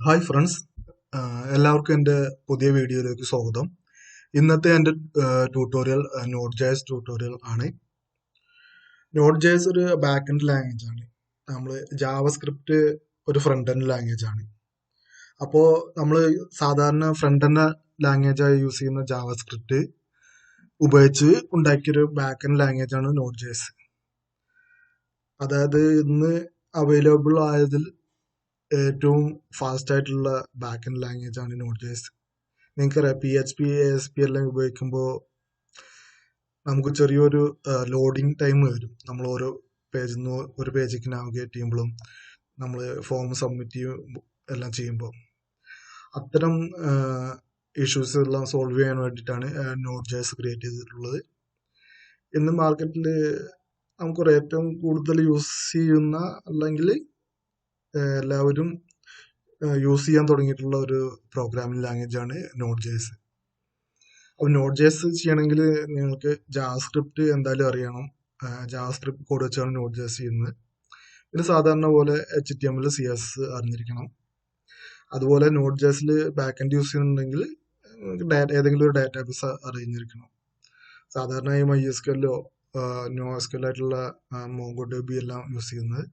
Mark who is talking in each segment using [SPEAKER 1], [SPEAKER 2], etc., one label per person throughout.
[SPEAKER 1] Hi friends, എല്ലാവർക്കും എൻ്റെ പുതിയ വീഡിയോയിലേക്ക് സ്വാഗതം. ഇന്നത്തെ എൻ്റെ ട്യൂട്ടോറിയൽ നോഡ് ജെഎസ് ട്യൂട്ടോറിയൽ ആണ്. നോഡ് ജെഎസ് ഒരു ബാക്ക് എൻഡ് ലാംഗ്വേജ് ആണ്. നമ്മൾ ജാവസ്ക്രിപ്റ്റ് ഒരു ഫ്രണ്ട് എൻഡ് ലാംഗ്വേജ് ആണ്. അപ്പോൾ നമ്മൾ സാധാരണ ഫ്രണ്ട് എൻഡ് ലാംഗ്വേജായി യൂസ് ചെയ്യുന്ന ജാവസ്ക്രിപ്റ്റ് ഉപയോഗിച്ച് ഉണ്ടാക്കിയൊരു ബാക്ക് എൻഡ് ലാംഗ്വേജ് ആണ് നോഡ് ജെഎസ്. അതായത് ഇന്ന് അവൈലബിൾ ആയതിൽ ഏറ്റവും ഫാസ്റ്റ് ആയിട്ടുള്ള ബാക്ക് എൻഡ് ലാംഗ്വേജ് ആണ് നോഡ് ജെഎസ്. നിങ്ങൾക്കറിയാം, PHP ASP എല്ലാം ഉപയോഗിക്കുമ്പോൾ നമുക്ക് ചെറിയൊരു ലോഡിങ് ടൈം വരും. നമ്മൾ ഓരോ പേജിൽ നിന്ന് ഒരു പേജിലേക്ക് നാവിഗേറ്റ് ചെയ്യുമ്പോഴും നമ്മൾ ഫോം സബ്മിറ്റ് ചെയ്യും എല്ലാം ചെയ്യുമ്പോൾ അത്തരം ഇഷ്യൂസ് എല്ലാം സോൾവ് ചെയ്യാൻ വേണ്ടിയിട്ടാണ് നോഡ് ജെഎസ് ക്രിയേറ്റ് ചെയ്തിട്ടുള്ളത്. ഇന്ന് മാർക്കറ്റിൽ നമുക്കൊരു ഏറ്റവും കൂടുതൽ യൂസ് ചെയ്യുന്ന അല്ലെങ്കിൽ എല്ലാവരും യൂസ് ചെയ്യാൻ തുടങ്ങിയിട്ടുള്ള ഒരു പ്രോഗ്രാമിംഗ് ലാംഗ്വേജ് ആണ് നോഡ് ജെഎസ്. അപ്പോൾ നോഡ് ജെഎസ് ചെയ്യണമെങ്കിൽ നിങ്ങൾക്ക് ജാവാസ്ക്രിപ്റ്റ് എന്തായാലും അറിയണം. ജാവാസ്ക്രിപ്റ്റ് കോഡ് വെച്ചാണ് നോഡ് ജെഎസ് ചെയ്യുന്നത്. പിന്നെ സാധാരണ പോലെ HTML CSS അറിഞ്ഞിരിക്കണം. അതുപോലെ നോഡ് ജെഎസിൽ ബാക്ക് എൻഡ് യൂസ് ചെയ്യുന്നുണ്ടെങ്കിൽ ഏതെങ്കിലും ഒരു ഡാറ്റാബേസ് അറിഞ്ഞിരിക്കണം. സാധാരണയായി MySQL NoSQL ആയിട്ടുള്ള MongoDB എല്ലാം യൂസ് ചെയ്യുന്നത്.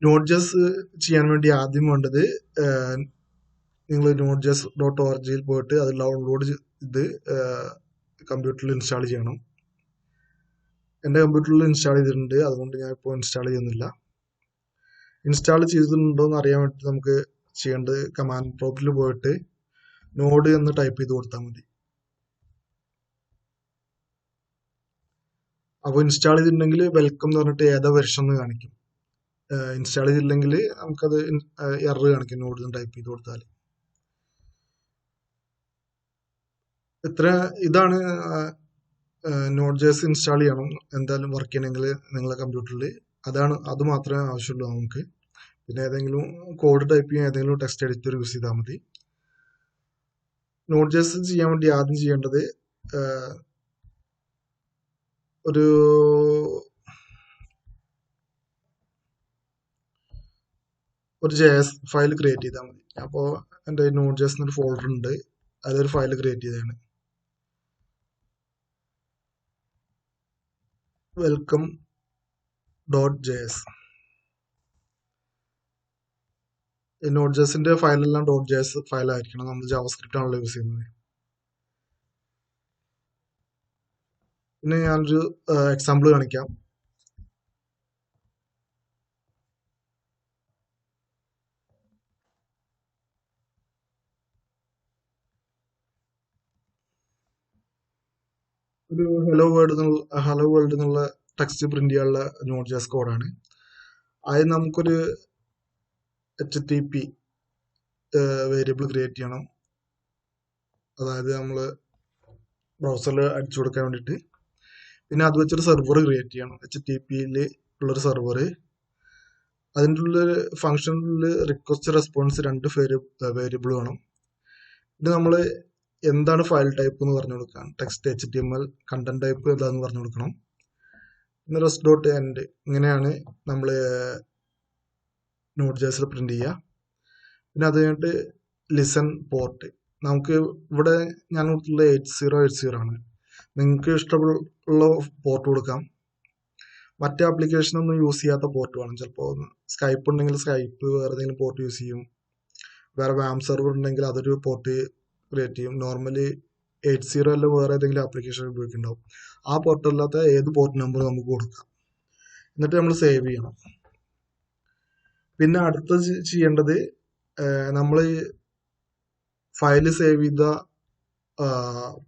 [SPEAKER 1] നോഡ് ജെഎസ് ചെയ്യാൻ വേണ്ടി ആദ്യം വേണ്ടത് നിങ്ങൾ Node.js.org പോയിട്ട് അത് ഡൗൺലോഡ് ചെയ്ത് കമ്പ്യൂട്ടറിൽ ഇൻസ്റ്റാൾ ചെയ്യണം. എൻ്റെ കമ്പ്യൂട്ടറിൽ ഇൻസ്റ്റാൾ ചെയ്തിട്ടുണ്ട്, അതുകൊണ്ട് ഞാൻ ഇപ്പോൾ ഇൻസ്റ്റാൾ ചെയ്യുന്നില്ല. ഇൻസ്റ്റാൾ ചെയ്തിട്ടുണ്ടോ എന്ന് അറിയാൻ വേണ്ടി നമുക്ക് ചെയ്യേണ്ടത് കമാൻഡ് പ്രോംപ്റ്റിൽ പോയിട്ട് നോഡ് എന്ന് ടൈപ്പ് ചെയ്ത് കൊടുത്താൽ മതി. അപ്പോൾ ഇൻസ്റ്റാൾ ചെയ്തിട്ടുണ്ടെങ്കിൽ വെൽക്കം എന്ന് പറഞ്ഞിട്ട് ഏതാ വെർഷൻ എന്ന് കാണിക്കും. ഇൻസ്റ്റാൾ ചെയ്തില്ലെങ്കിൽ നമുക്കത് എറർ കാണിക്കും നോഡ് എന്ന് ടൈപ്പ് ചെയ്ത് കൊടുത്താൽ. ഇതാണ് നോഡ് ജെഎസ് ഇൻസ്റ്റാൾ ചെയ്യണം എന്തായാലും വർക്ക് ചെയ്യണമെങ്കിൽ നിങ്ങളുടെ കമ്പ്യൂട്ടറിൽ. അത് മാത്രമേ ആവശ്യമുള്ളൂ നമുക്ക്. പിന്നെ ഏതെങ്കിലും കോഡ് ടൈപ്പ് ചെയ്യാൻ ഏതെങ്കിലും ടെക്സ്റ്റ് എഡിറ്റർ യൂസ് ചെയ്താൽ മതി. നോഡ് ജെഎസ് ചെയ്യാൻ വേണ്ടി ആദ്യം ചെയ്യേണ്ടത് ഒരു JS ഫയൽ ക്രിയേറ്റ് ചെയ്താൽ മതി. അപ്പോൾ എൻ്റെ നോഡ് ജെഎസ് എന്നൊരു ഫോൾഡർ ഉണ്ട്, അതിലൊരു ഫയൽ ക്രിയേറ്റ് ചെയ്തതാണ്. welcome.js. നോഡ് ജെഎസിന്റെ ഫയലെല്ലാം .js ഫയലായിരിക്കണം. നമ്മൾ ജാവാസ്ക്രിപ്റ്റ് ആണല്ലോ യൂസ് ചെയ്യുന്നത്. പിന്നെ ഞാനൊരു എക്സാമ്പിൾ കാണിക്കാം. ഒരു ഹലോ വേൾഡ് എന്നുള്ള ടെക്സ്റ്റ് പ്രിന്റ് ചെയ്യാനുള്ള നോഡ് ജെഎസ് കോഡാണ്. അതിന് നമുക്കൊരു HTTP വേരിയബിൾ ക്രിയേറ്റ് ചെയ്യണം. അതായത് നമ്മൾ ബ്രൗസറിൽ അടിച്ചു കൊടുക്കാൻ വേണ്ടിയിട്ട്. പിന്നെ അത് വെച്ചൊരു സെർവർ ക്രിയേറ്റ് ചെയ്യണം, HTTPയിൽ ഉള്ളൊരു സെർവർ. അതിൻ്റെ ഉള്ളിൽ ഫംഗ്ഷനിൽ റിക്വസ്റ്റ് റെസ്പോൺസ് 2 വേരിയബിൾ വേണം. ഇത് നമ്മൾ എന്താണ് ഫയൽ ടൈപ്പ് എന്ന് പറഞ്ഞു കൊടുക്കാം. ടെക്സ്റ്റ് HTML, കണ്ടന്റ് ടൈപ്പ് എന്താന്ന് പറഞ്ഞു കൊടുക്കണം. പിന്നെ rest.end ഇങ്ങനെയാണ് നമ്മൾ നോഡ് ജെഎസിൽ പ്രിന്റ് ചെയ്യുക. പിന്നെ അത് കഴിഞ്ഞിട്ട് ലിസൺ പോർട്ട്. നമുക്ക് ഇവിടെ ഞാൻ കൊടുത്തിട്ടുള്ളത് 8080 ആണ്. നിങ്ങൾക്ക് ഇഷ്ടമുള്ള പോർട്ട് കൊടുക്കാം. മറ്റേ ആപ്ലിക്കേഷനൊന്നും യൂസ് ചെയ്യാത്ത പോർട്ട് വേണം. ചിലപ്പോൾ സ്കൈപ്പ് ഉണ്ടെങ്കിൽ സ്കൈപ്പ് വേറെ ഏതെങ്കിലും പോർട്ട് യൂസ് ചെയ്യും. വേറെ വാം സെർവർ ഉണ്ടെങ്കിൽ അതൊരു പോർട്ട് ക്രിയേറ്റ് ചെയ്യും. നോർമലി 80 അല്ല വേറെ ഏതെങ്കിലും ആപ്ലിക്കേഷൻ ഉപയോഗിക്കുന്നുണ്ടാവും. ആ പോർട്ട് അല്ലാത്ത ഏത് പോർട്ട് നമ്പർ നമുക്ക് കൊടുക്കാം. എന്നിട്ട് നമ്മൾ സേവ് ചെയ്യണം. പിന്നെ അടുത്ത ചെയ്യേണ്ടത് നമ്മൾ ഫയൽ സേവ് ചെയ്ത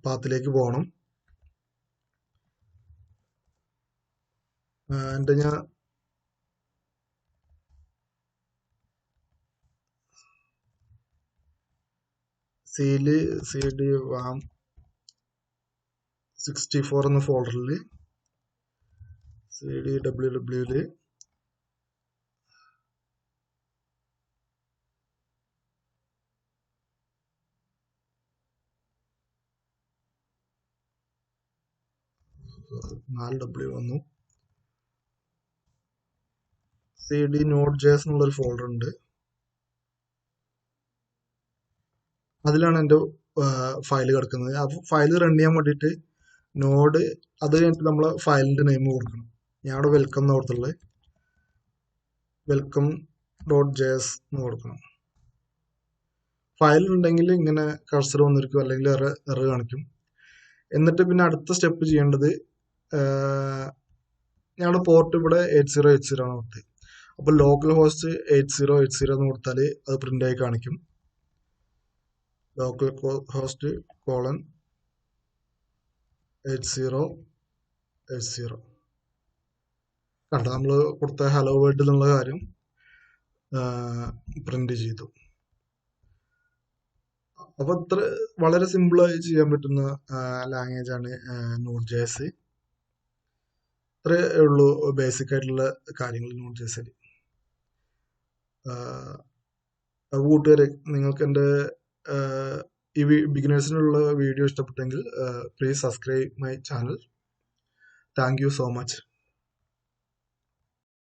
[SPEAKER 1] പാത്തിലേക്ക് പോകണം. ഞാൻ CD വാം 64 എന്ന ഫോൾഡറിൽ CDWWയിൽ W വന്നു. CD Node.js എന്നുള്ളൊരു ഫോൾഡർ ഉണ്ട്. അതിലാണ് എൻ്റെ ഫയൽ കിടക്കുന്നത്. ആ ഫയൽ റൺ ചെയ്യാൻ വേണ്ടിയിട്ട് നോഡ് അത് കഴിഞ്ഞിട്ട് നമ്മൾ ഫയലിൻ്റെ നെയിം കൊടുക്കണം. ഞാൻ അവിടെ വെൽക്കം എന്ന് കൊടുത്തുള്ളത് welcome.js എന്ന് കൊടുക്കണം. ഫയൽ ഉണ്ടെങ്കിൽ ഇങ്ങനെ കഴ്സർ വന്നിരിക്കും, അല്ലെങ്കിൽ എറർ കാണിക്കും. എന്നിട്ട് പിന്നെ അടുത്ത സ്റ്റെപ്പ് ചെയ്യേണ്ടത് ഞങ്ങളുടെ പോർട്ട് ഇവിടെ 8080 ആണ് കൊടുത്തത്. അപ്പോൾ ലോക്കൽ ഹോസ്റ്റ് 8080 എന്ന് കൊടുത്താൽ അത് പ്രിന്റ് ആയി കാണിക്കും. ലോക്കൽ ഹോസ്റ്റ് കോളൻ 8080 കണ്ട നമ്മൾ കൊടുത്ത ഹലോ വേൾഡ് എന്നുള്ള കാര്യം പ്രിന്റ് ചെയ്തു. അപ്പൊ ഇത്ര വളരെ സിമ്പിളായി ചെയ്യാൻ പറ്റുന്ന ലാംഗ്വേജ് ആണ് Node.js. ഇത്രേ ഉള്ളൂ ബേസിക് ആയിട്ടുള്ള കാര്യങ്ങൾ Node.jsൽ. കൂട്ടുകാരെ, നിങ്ങൾക്ക് എൻ്റെ ഈ ബിഗിനേഴ്സിനുള്ള വീഡിയോ ഇഷ്ടപ്പെട്ടെങ്കിൽ please subscribe my channel. Thank you so much.